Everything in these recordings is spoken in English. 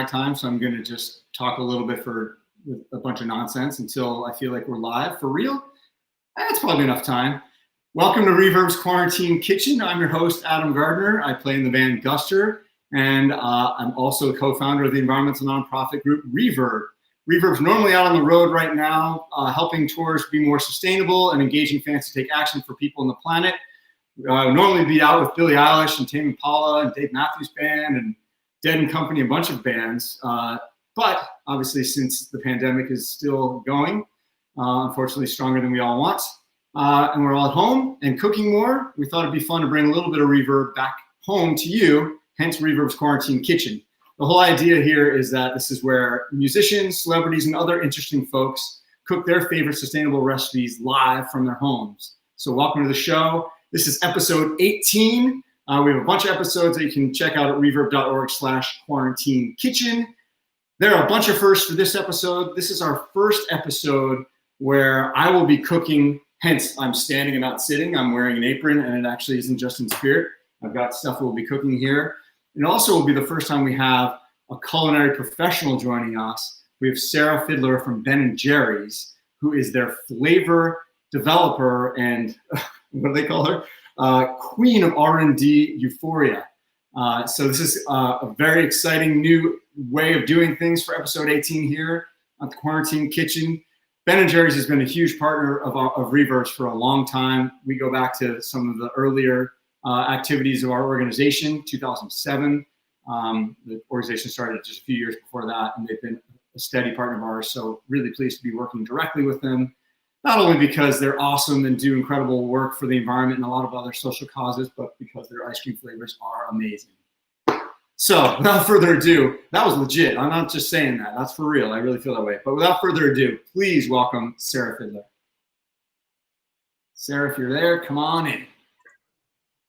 time, so I'm going to just talk a little bit for a bunch of nonsense until I feel like we're live for real. That's probably enough time. Welcome to Reverb's Quarantine Kitchen. I'm your host, Adam Gardner. I play in the band Guster, and I'm also a co-founder of the environmental nonprofit group REVERB. REVERB's normally out on the road right now, helping tours be more sustainable and engaging fans to take action for people on the planet. Normally be out with Billie Eilish and Tame Impala and Dave Matthews Band and Dead & Company, a bunch of bands. But obviously, since the pandemic is still going, unfortunately stronger than we all want, and we're all at home and cooking more, we thought it'd be fun to bring a little bit of Reverb back home to you, hence Reverb's Quarantine Kitchen. The whole idea here is that this is where musicians, celebrities, and other interesting folks cook their favorite sustainable recipes live from their homes. So welcome to the show. This is episode 18. We have a bunch of episodes that you can check out at reverb.org/quarantine kitchen. There are a bunch of firsts for this episode. This is our first episode where I will be cooking, hence I'm standing and not sitting. I'm wearing an apron, and it actually isn't just in spirit. I've got stuff we'll be cooking here. And also will be the first time we have a culinary professional joining us. We have Sarah Fidler from Ben & Jerry's, who is their flavor developer and what do they call her? Queen of R&D euphoria. So this is a very exciting new way of doing things for episode 18 here at the Quarantine Kitchen. Ben & Jerry's has been a huge partner of Reverb's for a long time. We go back to some of the earlier activities of our organization, 2007. The organization started just a few years before that, and they've been a steady partner of ours. So really pleased to be working directly with them. Not only because they're awesome and do incredible work for the environment and a lot of other social causes, but because their ice cream flavors are amazing. So without further ado, that was legit. I'm not just saying that. That's for real. I really feel that way. But without further ado, please welcome Sarah Fidler. Sarah, if you're there, come on in.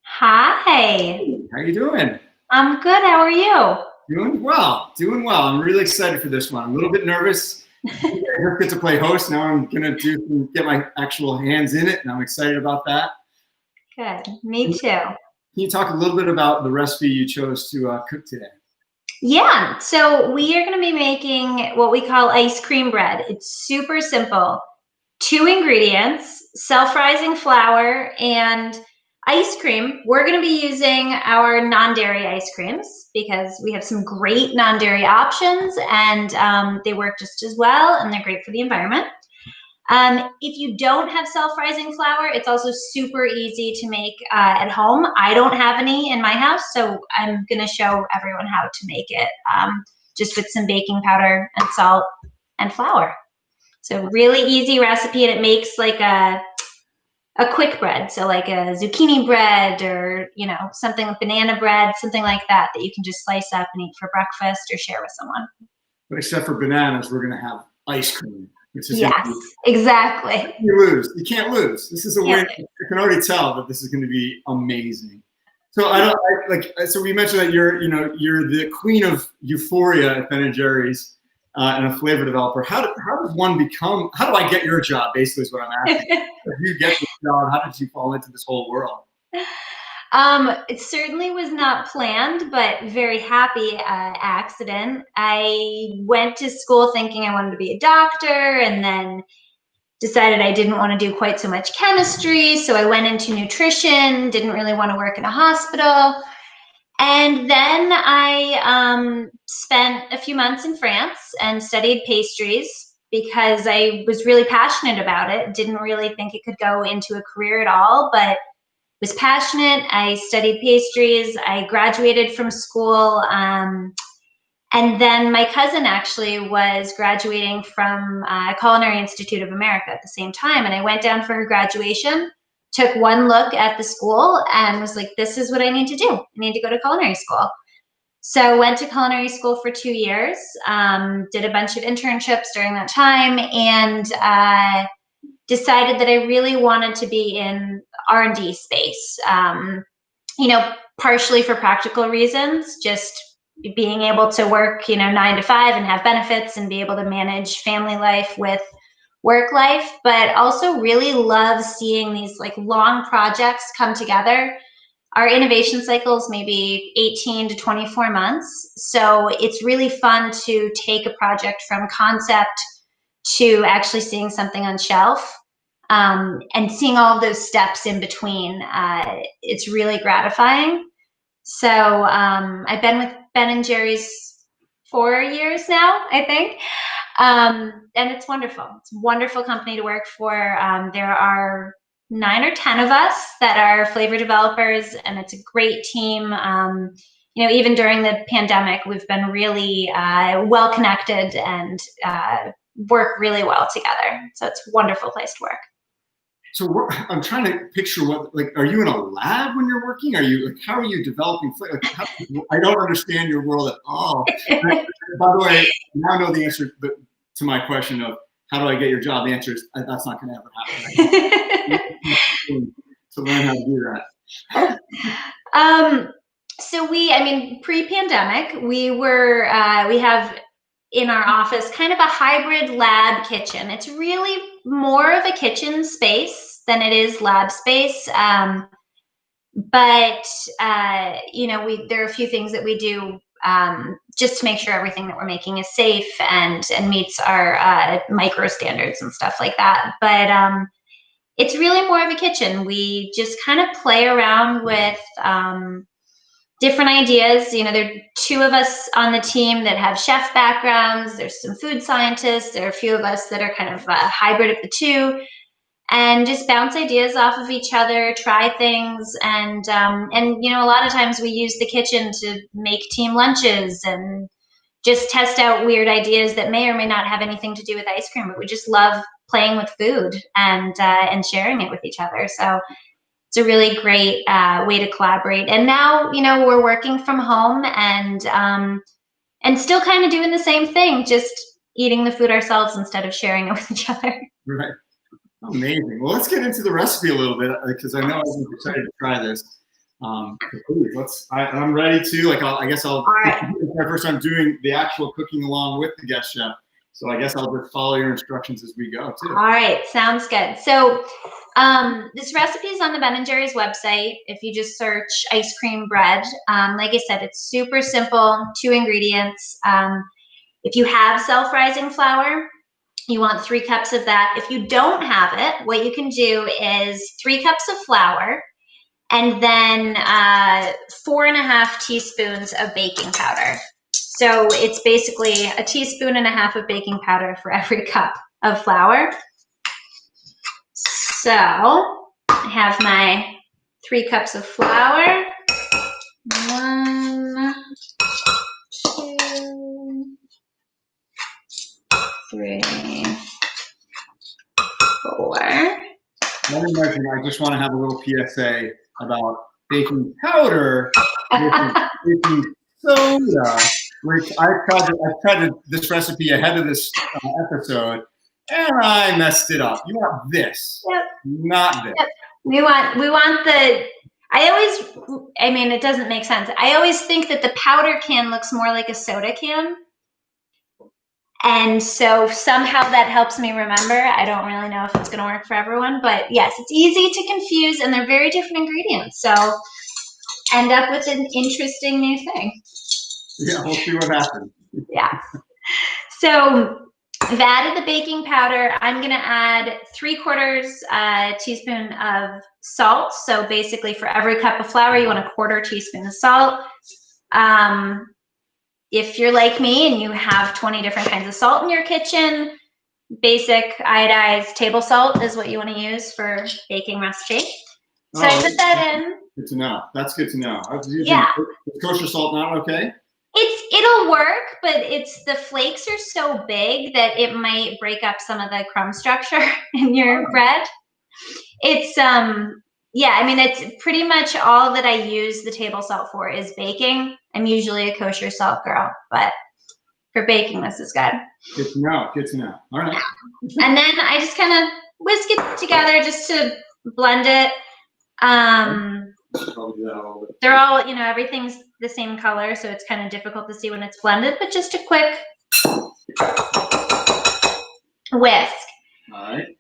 Hi. How you doing? I'm good. How are you? Doing well. Doing well. I'm really excited for this one. I'm a little bit nervous. I get to play host. Now I'm going to get my actual hands in it, and I'm excited about that. Good. Me too. Can you talk a little bit about the recipe you chose to cook today? Yeah. So we are going to be making what we call ice cream bread. It's super simple. 2 ingredients, self-rising flour and ice cream. We're going to be using our non-dairy ice creams because we have some great non-dairy options, and they work just as well, and they're great for the environment. If you don't have self-rising flour, it's also super easy to make at home. I don't have any in my house, so I'm going to show everyone how to make it just with some baking powder and salt and flour. So really easy recipe, and it makes like a quick bread, so like a zucchini bread or, you know, something with banana bread, something like that you can just slice up and eat for breakfast or share with someone. But except for bananas, we're going to have ice cream. Which is yes, exactly. You lose. You can't lose. This is a win. I can already tell that this is going to be amazing. So So we mentioned that you're the queen of euphoria at Ben & Jerry's. And a flavor developer. How does one become? How do I get your job? Basically, is what I'm asking. If you get this job, how did you fall into this whole world? It certainly was not planned, but very happy accident. I went to school thinking I wanted to be a doctor, and then decided I didn't want to do quite so much chemistry. So I went into nutrition. Didn't really want to work in a hospital. And then I spent a few months in France and studied pastries because I was really passionate about it. Didn't really think it could go into a career at all, but was passionate. I studied pastries. I graduated from school. And then my cousin actually was graduating from Culinary Institute of America at the same time. And I went down for her graduation. Took one look at the school and was like, this is what I need to do. I need to go to culinary school. So went to culinary school for 2 years, did a bunch of internships during that time, and decided that I really wanted to be in R&D space, partially for practical reasons, just being able to work, 9 to 5 and have benefits and be able to manage family life with work life, but also really love seeing these like long projects come together our innovation cycle is maybe 18 to 24 months. So it's really fun to take a project from concept to actually seeing something on shelf, and seeing all of those steps in between. It's really gratifying. So I've been with Ben and Jerry's 4 years now, I think. And it's wonderful. It's a wonderful company to work for. There are 9 or 10 of us that are flavor developers, and it's a great team. Even during the pandemic, we've been really well connected and work really well together. So it's a wonderful place to work. So I'm trying to picture are you in a lab when you're working? How are you developing flavor? I don't understand your world at all. By the way, now I know the answer to my question of how do I get your job? The answer is that's not going to ever happen. To learn how to do that. So pre-pandemic, we have in our office kind of a hybrid lab kitchen. It's really more of a kitchen space than it is lab space. But there are a few things that we do just to make sure everything that we're making is safe and meets our micro standards and stuff like that. But it's really more of a kitchen. We just kind of play around with different ideas. There are 2 of us on the team that have chef backgrounds. There's some food scientists. There are a few of us that are kind of a hybrid of the 2, and just bounce ideas off of each other, try things. And a lot of times we use the kitchen to make team lunches and just test out weird ideas that may or may not have anything to do with ice cream, but we just love playing with food and sharing it with each other. So it's a really great way to collaborate. And now, we're working from home and still kind of doing the same thing, just eating the food ourselves instead of sharing it with each other. Right. Amazing. Well, let's get into the recipe a little bit, because I know I'm excited to try this. I'm ready to. I guess I'll. All right. It's my first time doing the actual cooking along with the guest chef, so I guess I'll just follow your instructions as we go too. All right, sounds good. So this recipe is on the Ben & Jerry's website. If you just search ice cream bread, like I said, it's super simple, 2 ingredients. If you have self-rising flour, you want 3 cups of that. If you don't have it, what you can do is 3 cups of flour and then 4.5 teaspoons of baking powder. So it's basically 1.5 teaspoons of baking powder for every cup of flour. So I have my 3 cups of flour. 1, 2, 3, 4. Let me mention, I just want to have a little PSA about baking powder versus baking soda, which I tried this recipe ahead of this episode, and I messed it up. You want this, not this. Yep. We want the. It doesn't make sense. I always think that the powder can looks more like a soda can. And so somehow that helps me remember. I don't really know if it's going to work for everyone, but yes, it's easy to confuse, and they're very different ingredients. So end up with an interesting new thing. Yeah, we'll see what happens. Yeah. So I've added the baking powder. I'm going to add 3/4 teaspoon of salt. So basically for every cup of flour, you want 1/4 teaspoon of salt. If you're like me and you have 20 different kinds of salt in your kitchen, basic iodized table salt is what you want to use for baking recipe. So I put that in. Good to know. That's good to know. I was using kosher salt, not okay? It'll work, but the flakes are so big that it might break up some of the crumb structure in your bread. It's it's pretty much all that I use the table salt for is baking. I'm usually a kosher salt girl, but for baking, this is good. Good to know. Good to know. All right. And then I just kind of whisk it together just to blend it. They're all, everything's the same color, so it's kind of difficult to see when it's blended, but just a quick whisk. All right.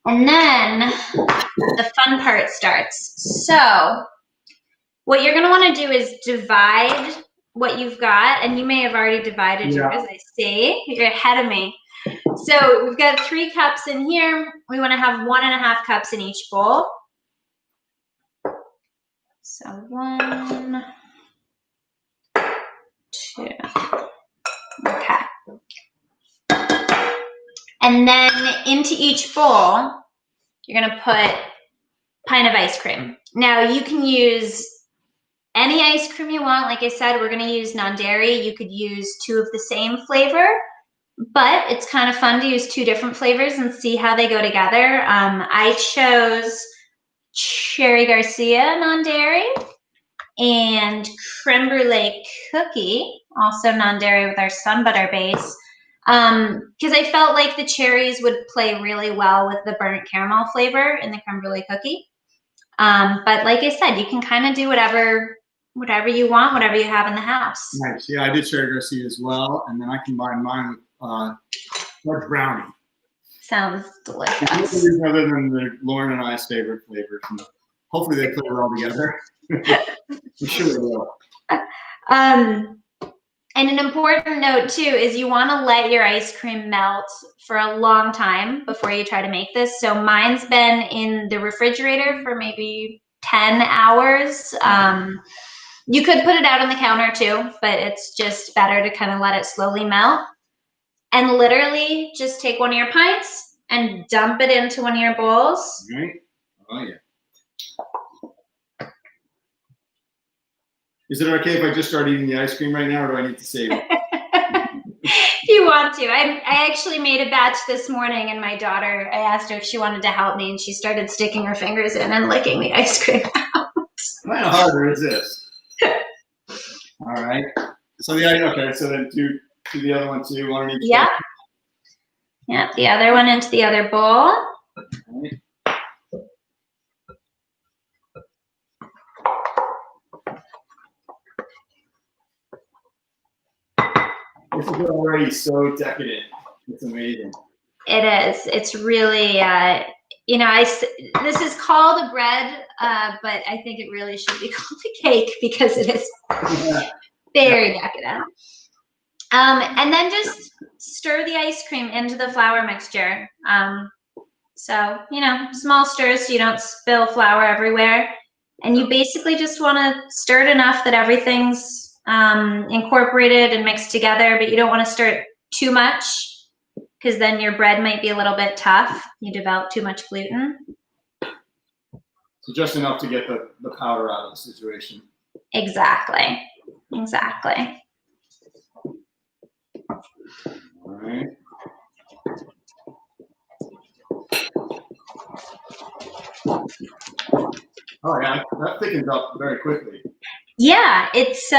And then the fun part starts. So What you're going to want to do is divide what you've got, and you may have already divided yours. I see. You're ahead of me. So we've got 3 cups in here. We want to have 1.5 cups in each bowl. So 1, 2. Okay. And then into each bowl, you're going to put pint of ice cream. Now you can use any ice cream you want. Like I said, we're going to use non-dairy. You could use 2 of the same flavor, but it's kind of fun to use 2 different flavors and see how they go together. I chose Cherry Garcia non-dairy and creme brulee cookie, also non-dairy with our sun butter base, because I felt like the cherries would play really well with the burnt caramel flavor in the creme brulee cookie. But like I said, you can kind of do whatever you want, whatever you have in the house. Nice. Yeah, I did Cherry Garcia as well, and then I combined mine with large brownie. Sounds delicious. Other than the Lauren and I's favorite flavors. And hopefully they play well together. I'm sure they will. And an important note too is you want to let your ice cream melt for a long time before you try to make this. So mine's been in the refrigerator for maybe 10 hours. You could put it out on the counter too, but it's just better to kind of let it slowly melt. And literally just take one of your pints and dump it into one of your bowls. Right? Oh yeah. Is it okay if I just start eating the ice cream right now, or do I need to save it? If you want to. I actually made a batch this morning, and my daughter, I asked her if she wanted to help me, and she started sticking her fingers in and licking the ice cream out. Kind of hard to resist. All right. So so then do the other one too, one in each. Yeah. Yeah, the other one into the other bowl. All right. This is already so decadent. It's amazing. It is. It's really, this is called a bread, but I think it really should be called a cake because it is very decadent. And then just stir the ice cream into the flour mixture. So, small stirs so you don't spill flour everywhere. And you basically just want to stir it enough that everything's incorporated and mixed together, but you don't want to stir it too much because then your bread might be a little bit tough. You develop too much gluten. So just enough to get the powder out of the situation. Exactly. Exactly. All right. Oh yeah, that thickens up very quickly. Yeah, it's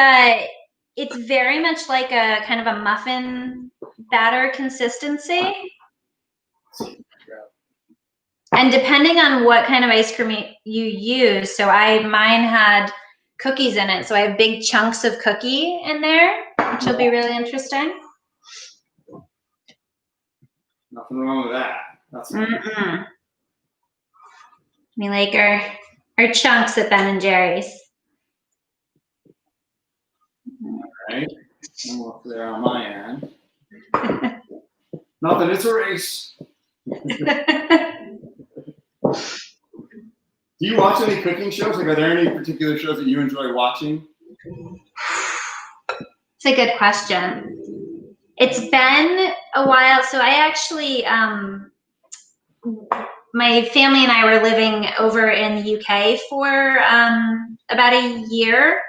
very much like a kind of a muffin batter consistency. And depending on what kind of ice cream you use, so mine had cookies in it, so I have big chunks of cookie in there, which will be really interesting. Nothing wrong with that. That's nice. We like our chunks at Ben and Jerry's. All right. I'm up there on my end. Nothing. It's a race. Do you watch any cooking shows? Like, are there any particular shows that you enjoy watching? It's a good question. It's been a while. So I actually, my family and I were living over in the UK for about a year.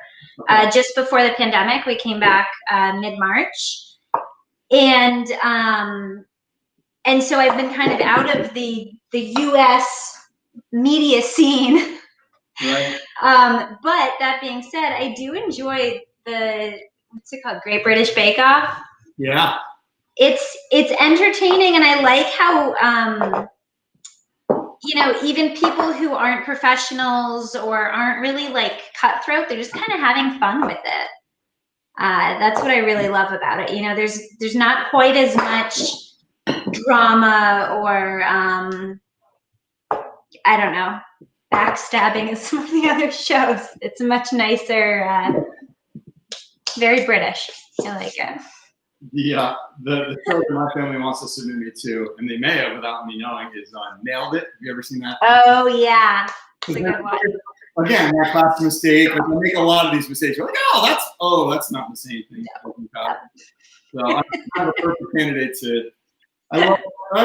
Just before the pandemic, we came back mid-March. And so I've been kind of out of the US media scene. Right. But that being said, I do enjoy what's it called? Great British Bake Off. Yeah. It's entertaining, and I like how even people who aren't professionals or aren't really like cutthroat, they're just kind of having fun with it. That's what I really love about it. There's not quite as much drama or I don't know. backstabbing as some of the other shows. It's much nicer, very British. I like it. The show that my family wants to submit me to, and they may have without me knowing, is Nailed It. Have you ever seen that? Oh, yeah. It's a good one. Again, that class mistake. Like, I make a lot of these mistakes. You're like, that's not the same thing. Yeah. So I'm kind of a perfect candidate to. What I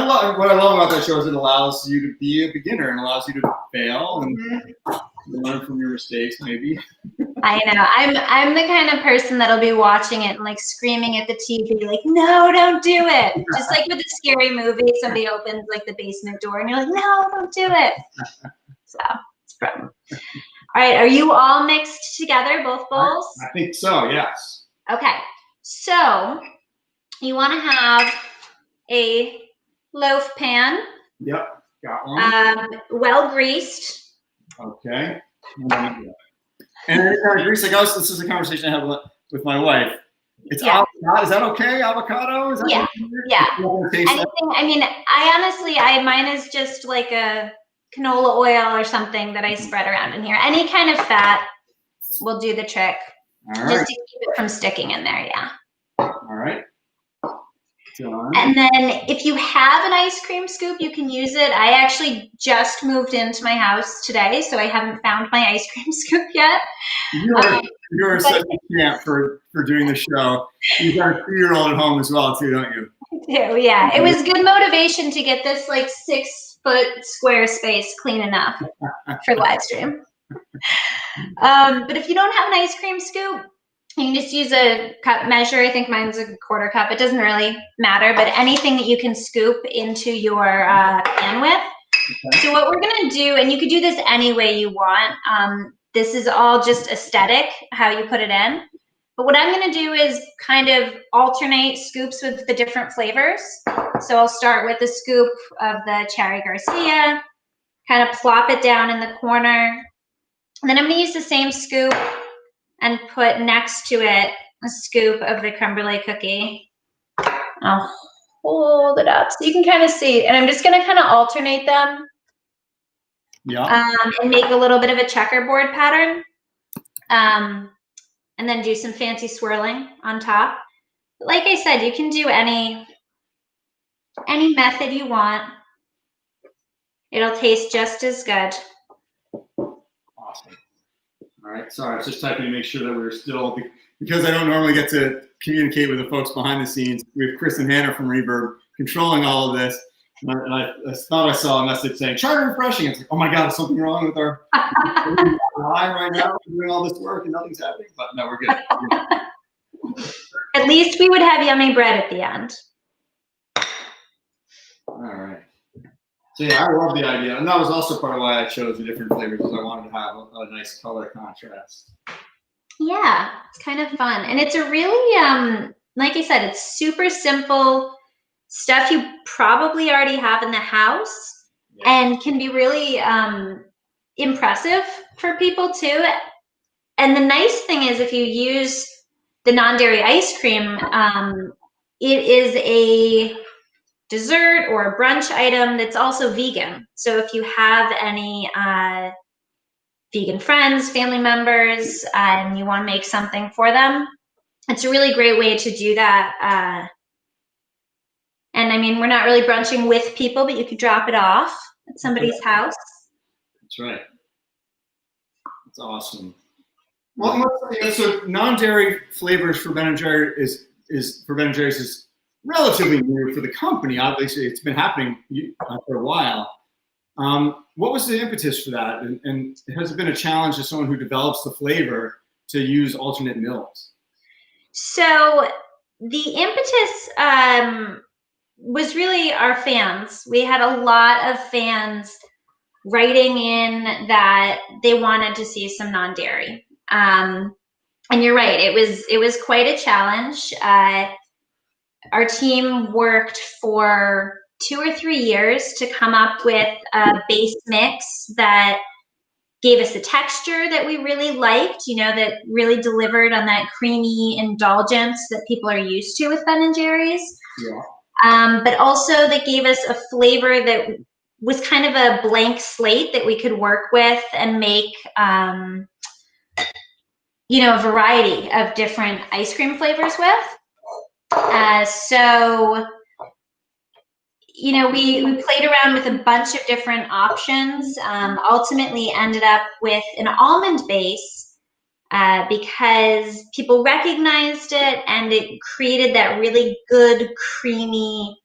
love about that show is it allows you to be a beginner and allows you to fail and learn from your mistakes, maybe. I know. I'm the kind of person that'll be watching it and like screaming at the TV, like, no, don't do it. Just like with a scary movie, somebody opens like the basement door and you're like, no, don't do it. So it's a problem. All right, are you all mixed together, both bowls? I think so, yes. Okay, so you want to have a loaf pan. Yep, got one. Well greased. Okay. And grease, like us, this is a conversation I have with my wife. It's avocado. Is that okay? Avocado? Is that yeah. Anything. I mean, mine is just like a canola oil or something that I spread around in here. Any kind of fat will do the trick. All right. Just to keep it from sticking in there, yeah. All right. And then if you have an ice cream scoop, you can use it. I actually just moved into my house today, so I haven't found my ice cream scoop yet. You're such a champ for doing the show. You've got a 3-year-old at home as well, too, don't you? I do, yeah. It was good motivation to get this like 6-foot square space clean enough for live stream. But if you don't have an ice cream scoop, you can just use a cup measure. I think mine's a 1/4 cup. It doesn't really matter, but anything that you can scoop into your pan with. Okay. So what we're gonna do, and you could do this any way you want. This is all just aesthetic, how you put it in. But what I'm gonna do is kind of alternate scoops with the different flavors. So I'll start with a scoop of the Cherry Garcia, kind of plop it down in the corner. And then I'm gonna use the same scoop and put next to it a scoop of the creme brulee cookie. I'll hold it up so you can kind of see. And I'm just gonna kind of alternate them. Yeah. And make a little bit of a checkerboard pattern. And then do some fancy swirling on top. Like I said, you can do any method you want. It'll taste just as good. Awesome. All right, sorry, I was just typing to make sure that we're still, because I don't normally get to communicate with the folks behind the scenes. We have Chris and Hannah from Reverb controlling all of this. And I thought I saw a message saying, try refreshing. It's like, oh my God, is something wrong with our line right now? We're doing all this work and nothing's happening. But no, we're good. At least we would have yummy bread at the end. All right. So yeah, I love the idea. And that was also part of why I chose the different flavors, because I wanted to have a nice color contrast. Yeah, it's kind of fun. And it's a really, like I said, it's super simple stuff you probably already have in the house, and can be really impressive for people too. And the nice thing is, if you use the non-dairy ice cream, it is a dessert or a brunch item that's also vegan. So if you have any vegan friends, family members, and you want to make something for them, it's a really great way to do that. And I mean, we're not really brunching with people, but you could drop it off at somebody's house. That's right. That's awesome. Well, so non-dairy flavors for Ben & Jerry's is relatively new for the company. Obviously, it's been happening for a while. What was the impetus for that? And has it been a challenge to someone who develops the flavor to use alternate milks? So the impetus was really our fans. We had a lot of fans writing in that they wanted to see some non-dairy. And you're right, it was quite a challenge. Our team worked for 2 or 3 years to come up with a base mix that gave us a texture that we really liked, that really delivered on that creamy indulgence that people are used to with Ben & Jerry's. Yeah. But also that gave us a flavor that was kind of a blank slate that we could work with and make, a variety of different ice cream flavors with. So we played around with a bunch of different options, ultimately ended up with an almond base because people recognized it and it created that really good, creamy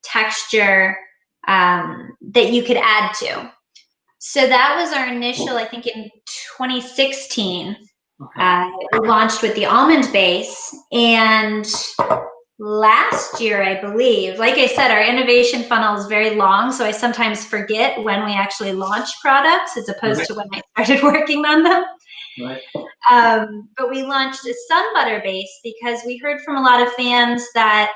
texture that you could add to. So that was our initial, I think in 2016, we launched with the almond base. And last year, I believe, like I said, our innovation funnel is very long, so I sometimes forget when we actually launch products as opposed to when I started working on them. Right. But we launched a sun butter base because we heard from a lot of fans that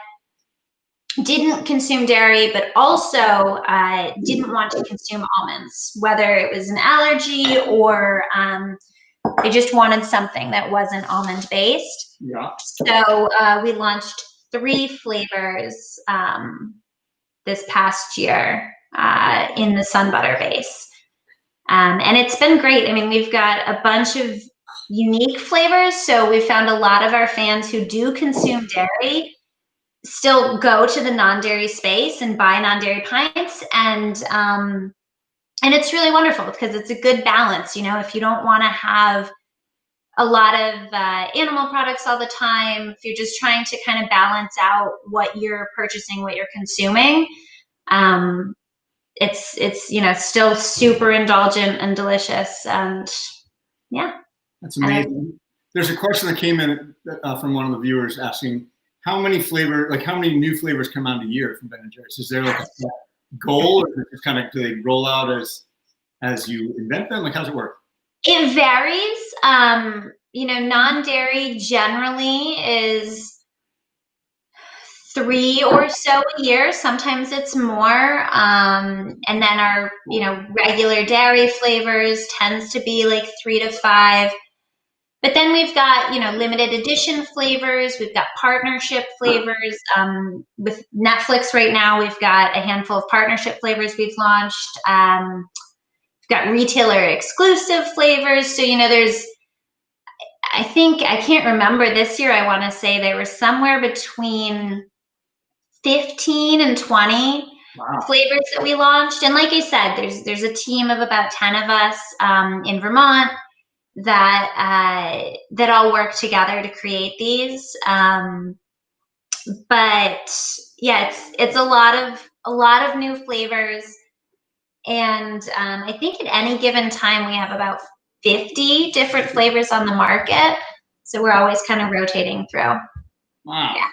didn't consume dairy, but also didn't want to consume almonds, whether it was an allergy or they just wanted something that wasn't almond based. Yeah. So we launched 3 flavors this past year in the sun butter base. And it's been great. I mean, we've got a bunch of unique flavors. So we found a lot of our fans who do consume dairy still go to the non-dairy space and buy non-dairy pints. And it's really wonderful because it's a good balance. If you don't want to have a lot of animal products all the time, if you're just trying to kind of balance out what you're purchasing, what you're consuming, it's still super indulgent and delicious. And yeah. That's amazing. There's a question that came in from one of the viewers asking, how many new flavors come out a year from Ben & Jerry's? Is there like a goal, or is it just kind of, do they roll out as you invent them? Like, how's it work? It varies. Non-dairy generally is 3 or so a year. Sometimes it's more. And then our, regular dairy flavors tends to be like 3 to 5. But then we've got, limited edition flavors. We've got partnership flavors. With Netflix right now, we've got a handful of partnership flavors we've launched. We've got retailer exclusive flavors. So, there's, I can't remember this year, I want to say there were somewhere between 15 and 20 flavors that we launched. And like I said, there's a team of about 10 of us in Vermont that all work together to create these. But yeah, it's a lot of new flavors. And I think at any given time we have about 50 different flavors on the market. So we're always kind of rotating through. Wow. Yeah.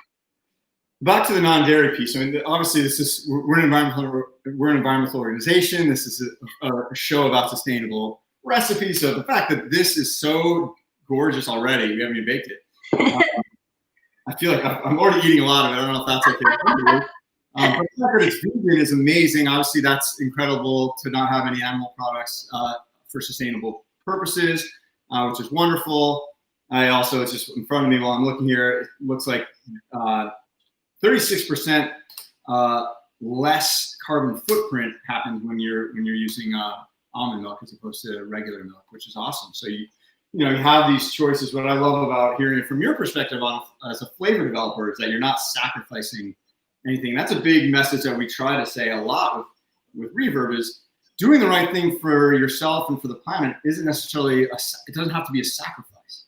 Back to the non-dairy piece. I mean, obviously, we're an environmental organization. This is a show about sustainable recipes. So the fact that this is so gorgeous already, we haven't even baked it. I feel like I'm already eating a lot of it. I don't know if that's okay. But the fact that it's vegan is amazing. Obviously, that's incredible to not have any animal products for sustainable purposes, which is wonderful. It's just in front of me while I'm looking here. It looks like 36% less carbon footprint happens when you're using almond milk as opposed to regular milk, which is awesome. So you have these choices. What I love about hearing it from your perspective as a flavor developer is that you're not sacrificing anything. That's a big message that we try to say a lot with Reverb, is doing the right thing for yourself and for the planet isn't necessarily it doesn't have to be a sacrifice.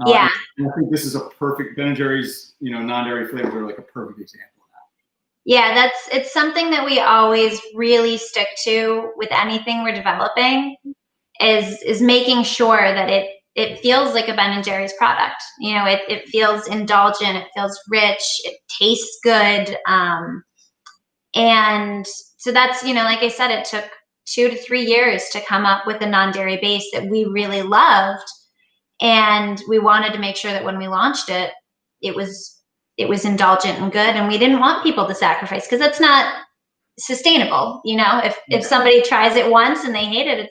Yeah. And I think this is a perfect, Ben & Jerry's, non-dairy flavors are like a perfect example of that. Yeah, it's something that we always really stick to with anything we're developing is making sure that it feels like a Ben & Jerry's product. It feels indulgent, it feels rich, it tastes good. And so that's, like I said, it took 2 to 3 years to come up with a non-dairy base that we really loved. And we wanted to make sure that when we launched it, it was indulgent and good. And we didn't want people to sacrifice, because that's not sustainable. If somebody tries it once and they hate it,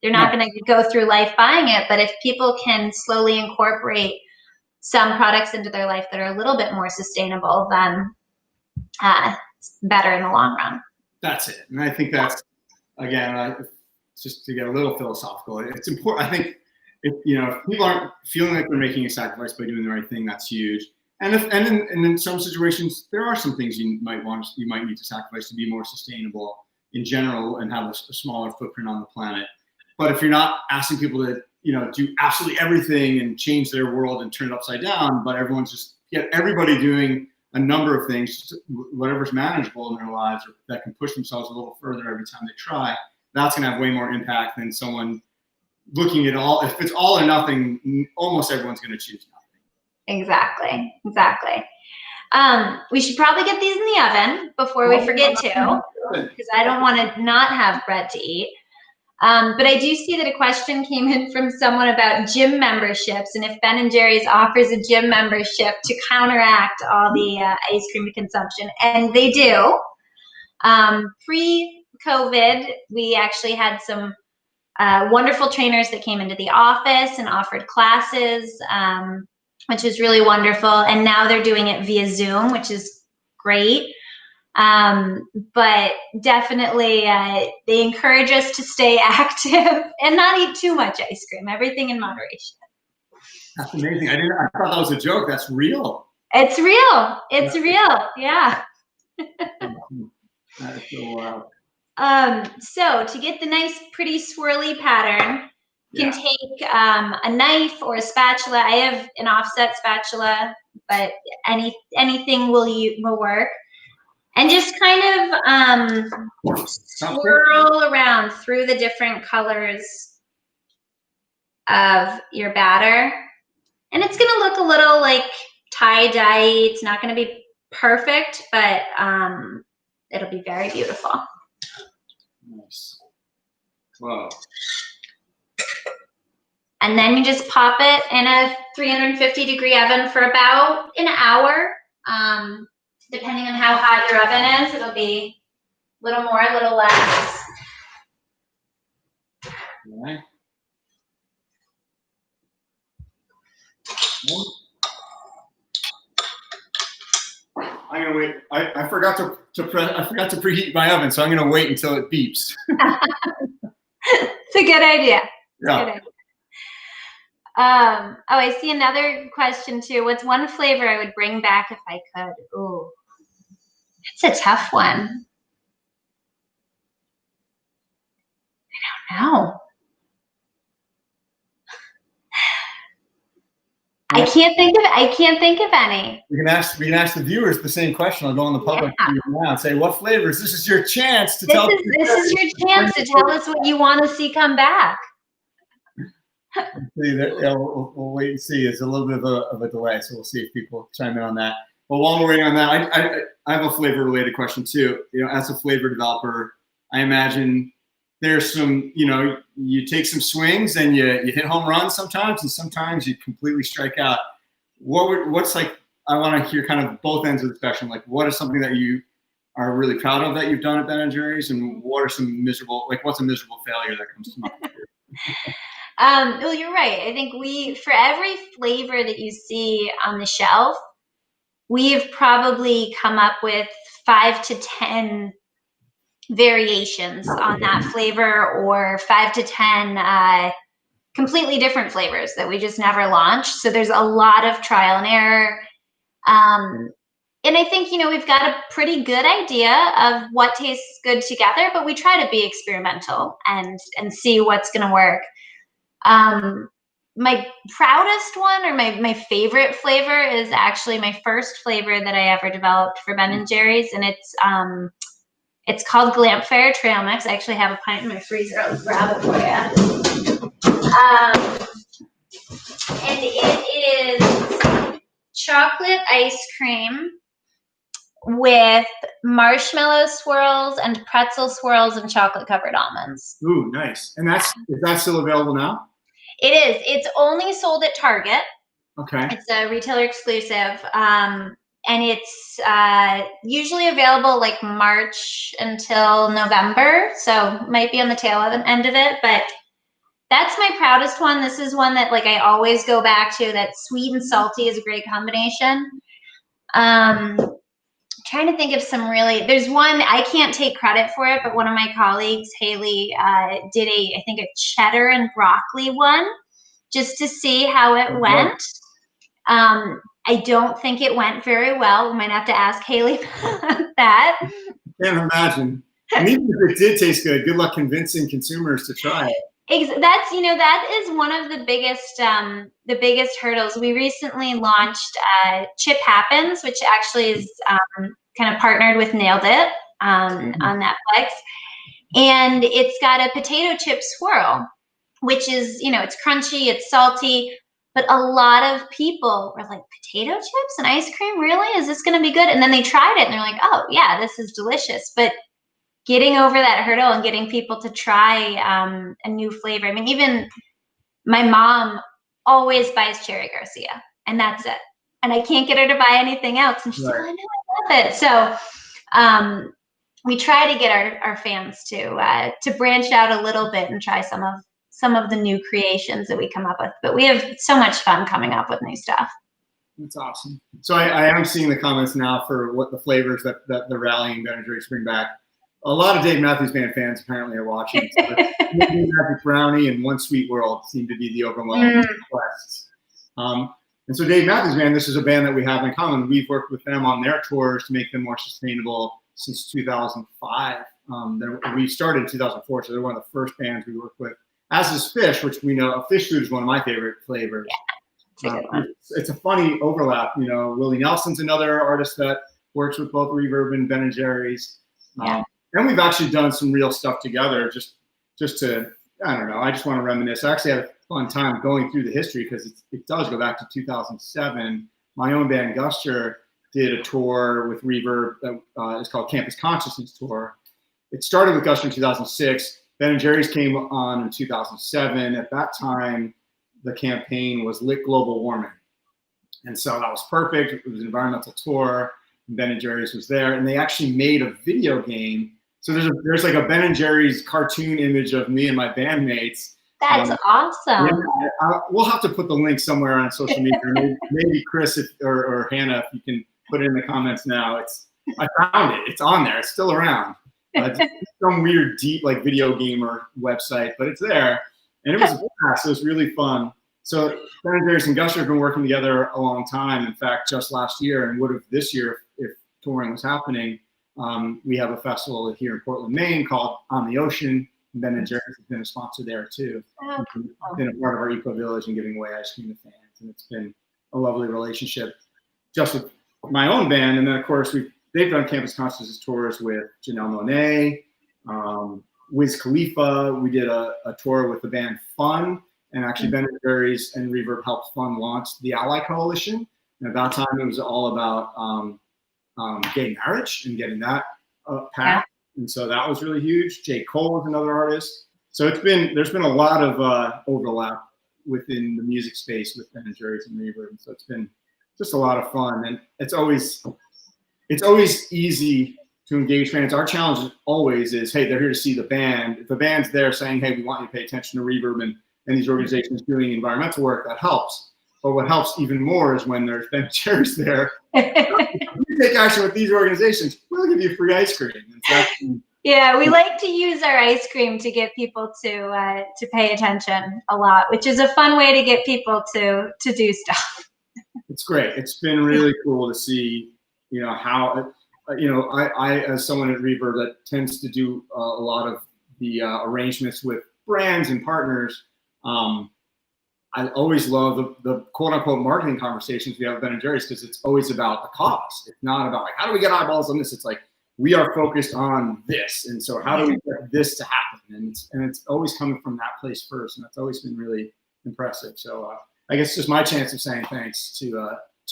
they're not going to go through life buying it. But if people can slowly incorporate some products into their life that are a little bit more sustainable, then it's better in the long run. That's it. And I think that's, again, just to get a little philosophical, it's important. I think if people aren't feeling like they're making a sacrifice by doing the right thing, that's huge. And in some situations, there are some things you might need to sacrifice to be more sustainable in general and have a smaller footprint on the planet. But if you're not asking people to do absolutely everything and change their world and turn it upside down, but everybody doing a number of things, just whatever's manageable in their lives or that can push themselves a little further every time they try, that's going to have way more impact than someone looking at all. If it's all or nothing, almost everyone's going to choose nothing. Exactly. We should probably get these in the oven before we forget to, because I don't want to not have bread to eat. But I do see that a question came in from someone about gym memberships, and if Ben & Jerry's offers a gym membership to counteract all the ice cream consumption, and they do. Pre-COVID, we actually had some wonderful trainers that came into the office and offered classes, which was really wonderful. And now they're doing it via Zoom, which is great. But definitely they encourage us to stay active and not eat too much ice cream, everything in moderation. That's amazing. I thought that was a joke. That's real. It's real. It's real. Yeah. That is so wild. So to get the nice, pretty swirly pattern, you can take a knife or a spatula. I have an offset spatula, but anything will work. And just kind of swirl around through the different colors of your batter. And it's going to look a little like tie-dye. It's not going to be perfect, but it'll be very beautiful. Nice. Wow. And then you just pop it in a 350-degree oven for about an hour. Depending on how hot your oven is, it'll be a little more, a little less. Right. I'm gonna wait. I forgot to preheat my oven, so I'm gonna wait until it beeps. It's a good idea. Yeah. Good idea. Oh, I see another question too. What's one flavor I would bring back if I could? Ooh, that's a tough one. I don't know. I can't think of any. We can ask the viewers the same question. I'll go on the public now and say, what flavors? This is your chance to tell. This is your chance to tell us what you want to see come back. We'll wait and see. It's a little bit of a delay, so we'll see if people chime in on that. But while we're waiting on that, I have a flavor-related question too. As a flavor developer, I imagine there's some, you take some swings and you hit home runs sometimes, and sometimes you completely strike out. What's like? I want to hear kind of both ends of the spectrum. Like, what is something that you are really proud of that you've done at Ben & Jerry's, and what are some what's a miserable failure that comes to mind? Well, you're right. I think for every flavor that you see on the shelf, we've probably come up with 5 to 10 variations on that flavor, or 5 to 10 completely different flavors that we just never launched. So there's a lot of trial and error. And I think, we've got a pretty good idea of what tastes good together, but we try to be experimental and see what's going to work. My proudest one, or my favorite flavor, is actually my first flavor that I ever developed for Ben & Jerry's, and it's called Glam Trail Mix. I actually have a pint in my freezer. I'll grab it for you. And it is chocolate ice cream with marshmallow swirls and pretzel swirls and chocolate covered almonds. Ooh, nice. And is that still available now? It is. It's only sold at Target. Okay. It's a retailer exclusive. And it's usually available like March until November. So might be on the tail end of it, but that's my proudest one. This is one that I always go back to. That sweet and salty is a great combination. Trying trying to think of some there's one, I can't take credit for it, but one of my colleagues, Haley, did I think a cheddar and broccoli one just to see how it went. I don't think it went very well. We might have to ask Haley about that. Can't imagine. And even if it did taste good, good luck convincing consumers to try it. That's, that is one of the biggest hurdles. We recently launched Chip Happens, which actually is kind of partnered with Nailed It on Netflix. And it's got a potato chip swirl, which is, it's crunchy, it's salty, but a lot of people were like, potato chips and ice cream? Really? Is this going to be good? And then they tried it and they're like, oh yeah, this is delicious. But getting over that hurdle and getting people to try a new flavor. I mean, even my mom always buys Cherry Garcia, and that's it. And I can't get her to buy anything else. And she's like, oh, I know, I love it. So we try to get our fans to branch out a little bit and try some of the new creations that we come up with. But we have so much fun coming up with new stuff. That's awesome. So I am seeing the comments now for what the flavors that the rallying Ben & Jerry's bring back. A lot of Dave Matthews Band fans apparently are watching. So Dave Matthews Brownie and One Sweet World seem to be the overwhelming requests. And so Dave Matthews Band, this is a band that we have in common. We've worked with them on their tours to make them more sustainable since 2005. We started in 2004, so they're one of the first bands we worked with. As is Fish, which we know, fish food is one of my favorite flavors. Yeah, it's a funny overlap. Willie Nelson's another artist that works with both Reverb and Ben & Jerry's. And we've actually done some real stuff together just to, I don't know, I just want to reminisce. I actually had a fun time going through the history because it does go back to 2007. My own band, Guster, did a tour with Reverb that is called Campus Consciousness Tour. It started with Guster in 2006. Ben & Jerry's came on in 2007. At that time, the campaign was Lit Global Warming. And so that was perfect. It was an environmental tour. Ben & Jerry's was there. And they actually made a video game. So there's like a Ben & Jerry's cartoon image of me and my bandmates. That's awesome. Yeah, we'll have to put the link somewhere on social media. Maybe Chris or Hannah, if you can put it in the comments now. I found it. It's on there. It's still around. It's some weird, deep, like video gamer website, but it's there. And it was a blast. It was really fun. So Ben & Jerry's and Guster have been working together a long time. In fact, just last year and would have this year if touring was happening. We have a festival here in Portland, Maine called On the Ocean. Ben & Jerry's has been a sponsor there too. Been a part of our Eco Village and giving away ice cream to fans. And it's been a lovely relationship just with my own band. And then of course they've done Campus Consciousness tours with Janelle Monáe, Wiz Khalifa. We did a tour with the band Fun, and actually Ben & Jerry's and Reverb helped Fun launch the Ally Coalition. And at that time it was all about gay marriage and getting that passed. And so that was really huge. J. Cole is another artist. So there's been a lot of overlap within the music space with Ben & Jerry's and Reverb. And so it's been just a lot of fun. And it's always easy to engage fans. Our challenge always is, hey, they're here to see the band. If the band's there saying, hey, we want you to pay attention to Reverb and these organizations doing environmental work, that helps. But what helps even more is when there's Ben & Jerry's there. If you take action with these organizations, we'll give you free ice cream. Yeah, we like to use our ice cream to get people to pay attention a lot, which is a fun way to get people to do stuff. It's great. It's been really cool to see, how, I as someone at Reverb that tends to do a lot of the arrangements with brands and partners, I always love the quote unquote marketing conversations we have with Ben & Jerry's because it's always about the cost. It's not about like, how do we get eyeballs on this? It's like, we are focused on this. And so how do we get this to happen? And it's always coming from that place first. And that's always been really impressive. So I guess just my chance of saying thanks to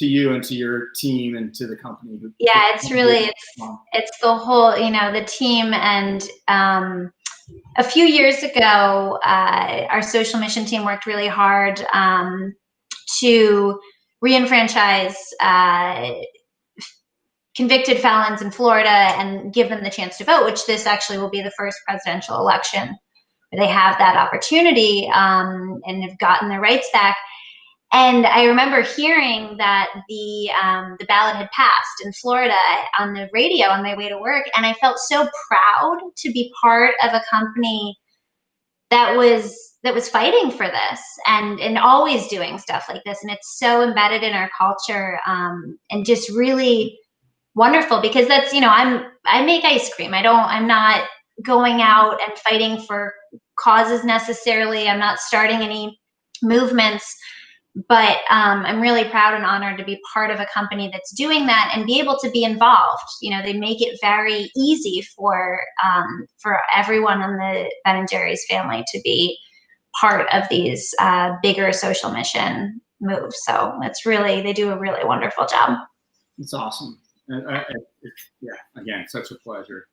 you and to your team and to the company. Yeah, it's really, it's the whole, the team. And a few years ago, our social mission team worked really hard to re-enfranchise convicted felons in Florida and give them the chance to vote, which this actually will be the first presidential election where they have that opportunity and have gotten their rights back. And I remember hearing that the ballot had passed in Florida on the radio on my way to work, and I felt so proud to be part of a company that was fighting for this and always doing stuff like this. And it's so embedded in our culture, and just really wonderful, because that's, I make ice cream. I'm not going out and fighting for causes necessarily. I'm not starting any movements, but I'm really proud and honored to be part of a company that's doing that and be able to be involved. They make it very easy for everyone in the Ben & Jerry's family to be part of these bigger social mission moves. So they do a really wonderful job. It's awesome. Again, such a pleasure.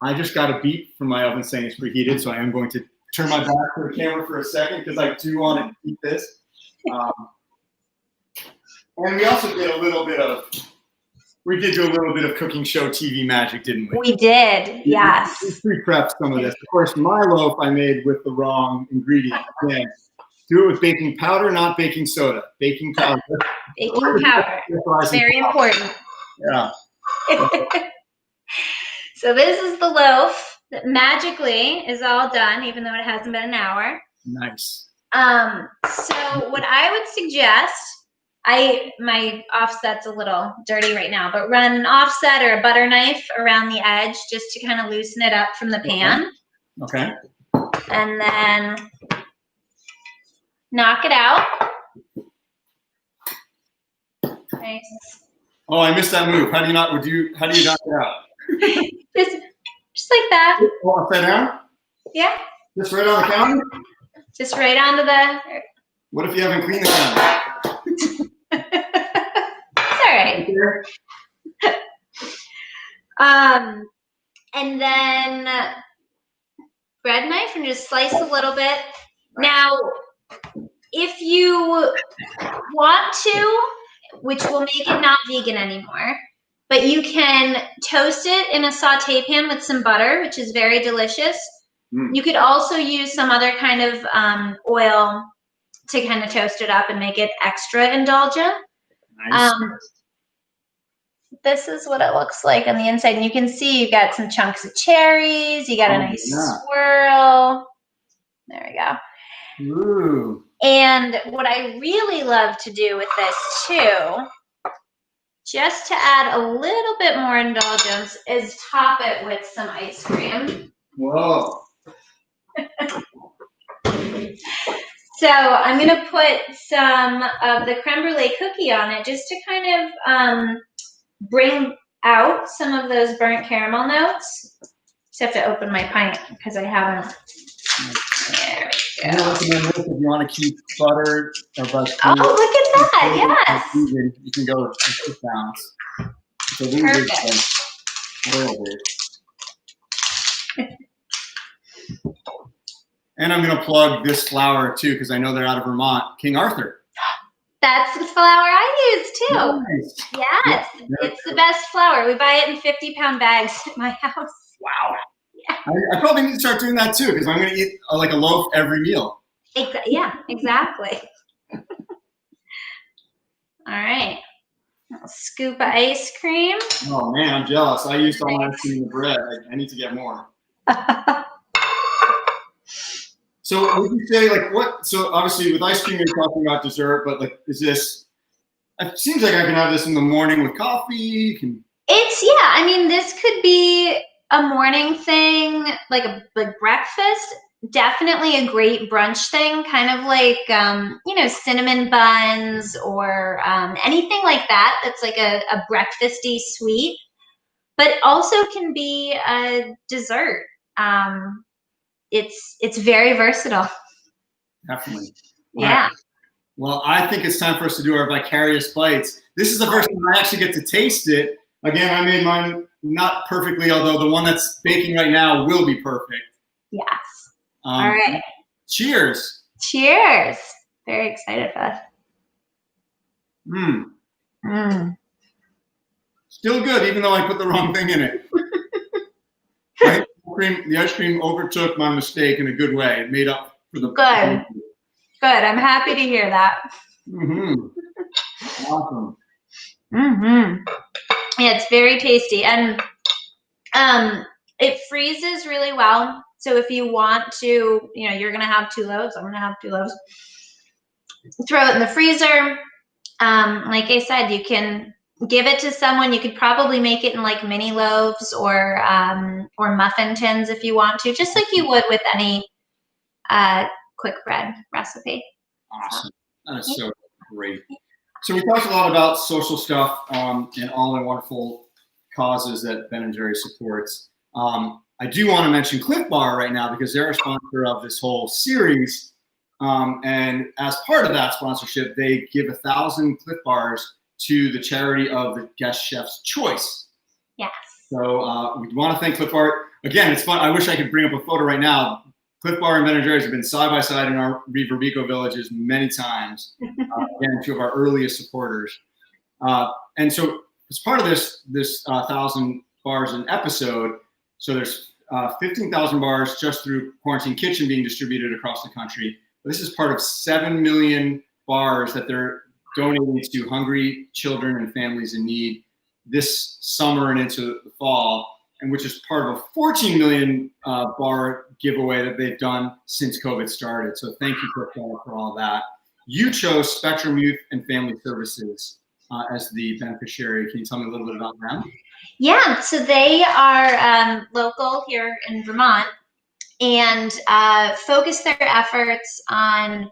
I just got a beep from my oven saying it's preheated, so I am going to turn my back to the camera for a second because I do want to eat this. And we also did do a little bit of cooking show TV magic, didn't we? We did, yes. We pre-prepped some of this. Of course, my loaf I made with the wrong ingredient. Again, do it with baking powder, not baking soda. Baking powder. Baking powder. It's very important. Yeah. So this is the loaf that magically is all done, even though it hasn't been an hour. Nice. So what I would suggest, my offset's a little dirty right now, but run an offset or a butter knife around the edge just to kind of loosen it up from the pan. Okay. And then knock it out. Nice. Oh, I missed that move. How do you knock it out? just like that. Oh, upside down? Yeah. Just right on the counter? Just right onto the. What if you haven't cleaned the counter? It's all right. And then bread knife and just slice a little bit. Now, if you want to, which will make it not vegan anymore, but you can toast it in a saute pan with some butter, which is very delicious. You could also use some other kind of oil to kind of toast it up and make it extra indulgent. Nice. This is what it looks like on the inside. And you can see you've got some chunks of cherries. You got a nice swirl. There we go. Ooh. And what I really love to do with this too, just to add a little bit more indulgence, is top it with some ice cream. Whoa. So I'm going to put some of the creme brulee cookie on it just to kind of bring out some of those burnt caramel notes. Just have to open my pint because I haven't. There we go. If you want to keep butter or butter. Oh, look at that. Yes. You can go with 6 pounds. So Perfect. And I'm going to plug this flour too, because I know they're out of Vermont. King Arthur. That's the flour I use too. Nice. Yes, it's the best flour. We buy it in 50-pound bags at my house. Wow. Yeah. I probably need to start doing that too, because I'm going to eat like a loaf every meal. Yeah, exactly. All right. A scoop of ice cream. Oh man, I'm jealous. I used all my ice cream in the bread. I need to get more. So would you say so obviously with ice cream you're talking about dessert, but is this, it seems like I can have this in the morning with coffee. I mean, this could be a morning thing, like breakfast. Definitely a great brunch thing, kind of like, cinnamon buns or anything like that. That's like a breakfasty sweet, but also can be a dessert. It's very versatile. Definitely. Yeah. Right. Well, I think it's time for us to do our vicarious bites. This is the first time I actually get to taste it. Again, I made mine not perfectly, although the one that's baking right now will be perfect. Yes. All right. Cheers. Cheers. Very excited for that. Still good, even though I put the wrong thing in it. The ice cream overtook my mistake in a good way. It made up for the. Good. Good. I'm happy to hear that. Awesome. Yeah, it's very tasty, and it freezes really well. So if you want to, you're gonna have 2 loaves. I'm gonna have 2 loaves. Throw it in the freezer. Like I said, you can give it to someone. You could probably make it in like mini loaves or muffin tins if you want to, just like you would with any quick bread recipe. Awesome. That is so great. So we talked a lot about social stuff and all the wonderful causes that Ben & Jerry's supports. I do want to mention Cliff Bar right now because they're a sponsor of this whole series. And as part of that sponsorship, they give 1,000 Cliff Bars to the charity of the guest chef's choice. Yes. So we want to thank Cliff Bar. Again, it's fun. I wish I could bring up a photo right now. Cliff Bar and Ben & Jerry's have been side by side in our REVERB Co villages many times. Again, 2 of our earliest supporters. And so as part of this 1,000 bars an episode, so there's 15,000 bars just through Quarantine Kitchen being distributed across the country. But this is part of 7 million bars that they're donating to hungry children and families in need this summer and into the fall, and which is part of a 14 million bar giveaway that they've done since COVID started. So thank you, Cliff Bar, for all that. You chose Spectrum Youth and Family Services as the beneficiary. Can you tell me a little bit about them? Yeah, so they are local here in Vermont and focus their efforts on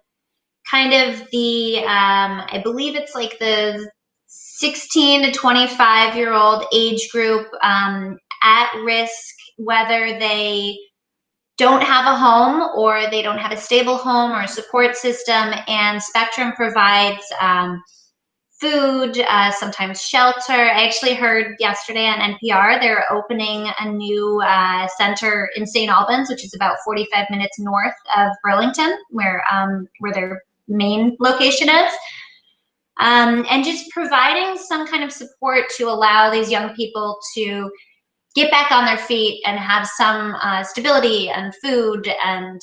kind of the, I believe it's like the 16 to 25-year-old age group at risk, whether they don't have a home or they don't have a stable home or a support system, and Spectrum provides food, sometimes shelter. I actually heard yesterday on NPR they're opening a new center in St. Albans, which is about 45 minutes north of Burlington, where their main location is. And just providing some kind of support to allow these young people to get back on their feet and have some stability and food and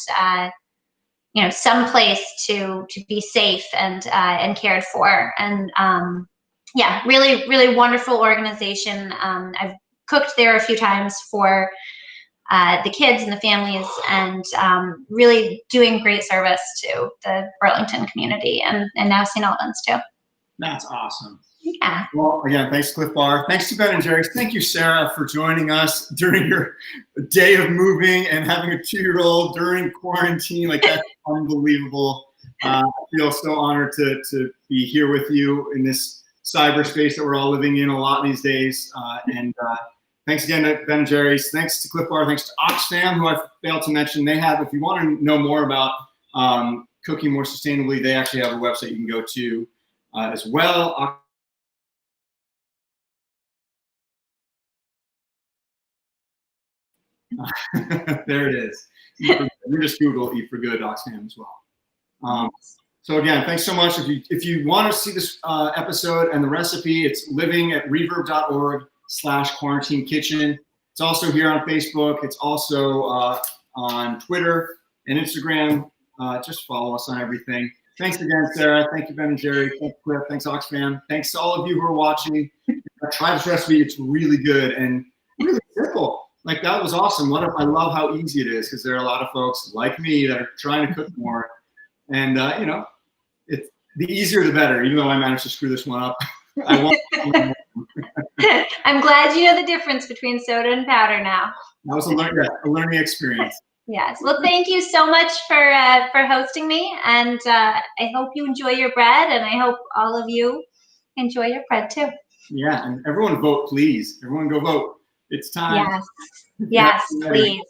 some place to be safe and cared for. And yeah, really, really wonderful organization. I've cooked there a few times for the kids and the families, and really doing great service to the Burlington community and now St. Albans too. That's awesome. Yeah. Well, again, thanks, Cliff Bar. Thanks to Ben & Jerry's. Thank you, Sarah, for joining us during your day of moving and having a 2-year-old during quarantine. Like, that's unbelievable. I feel so honored to be here with you in this cyberspace that we're all living in a lot these days. And thanks again to Ben & Jerry's. Thanks to Cliff Bar. Thanks to Oxfam, who I failed to mention. They have, if you want to know more about cooking more sustainably, they actually have a website you can go to as well. There it is. You just Google Eat for Good Oxfam as well. So again, thanks so much. If you want to see this episode and the recipe, it's living at reverb.org/quarantine kitchen. It's also here on Facebook. It's also on Twitter and Instagram. Just follow us on everything. Thanks again, Sarah. Thank you, Ben & Jerry. Thanks, Cliff. Thanks, Oxfam. Thanks to all of you who are watching. Try this recipe. It's really good and really simple. Like, that was awesome. I love how easy it is, because there are a lot of folks like me that are trying to cook more. And, it's the easier the better, even though I managed to screw this one up. I'm glad you know the difference between soda and powder now. That was a learning experience. Yes. Well, thank you so much for hosting me. And I hope you enjoy your bread, and I hope all of you enjoy your bread too. Yeah. And everyone vote, please. Everyone go vote. It's time. Yes. Yes, please.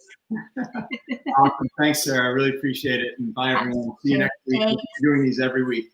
Awesome. Thanks, Sarah. I really appreciate it. And bye, everyone. See you next week. We're doing these every week.